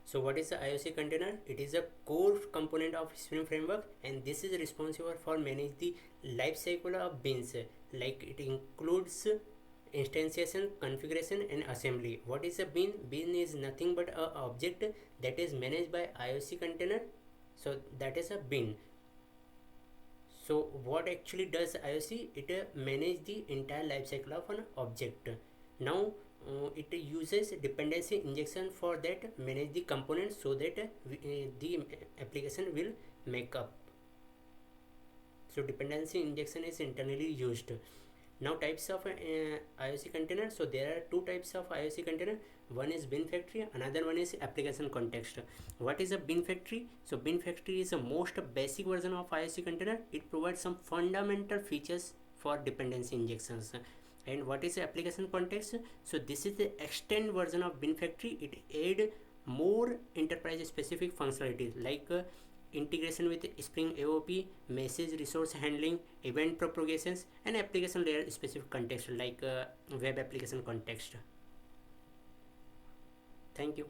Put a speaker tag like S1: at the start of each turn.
S1: So what is the IOC container? It is a core component of Spring Framework, and this is responsible for manage the life cycle of beans. Like it includes instantiation, configuration, and assembly. What is a bean? Bean is nothing but a object that is managed by IOC container. So that is a bean. So what actually does IOC? It manage the entire life cycle of an object. Now it uses dependency injection for that manage the components so that the application will make up. So dependency injection is internally used. Now types of IOC container. So there are two types of IOC container. One is bin factory, another one is application context. What is a bin factory? So bin factory is the most basic version of IOC container. It provides some fundamental features for dependency injections. And what is the application context? So this is the extended version of bin factory. It add more enterprise specific functionalities like integration with Spring AOP, message resource handling, event propagations, and application layer specific context like web application context. Thank you.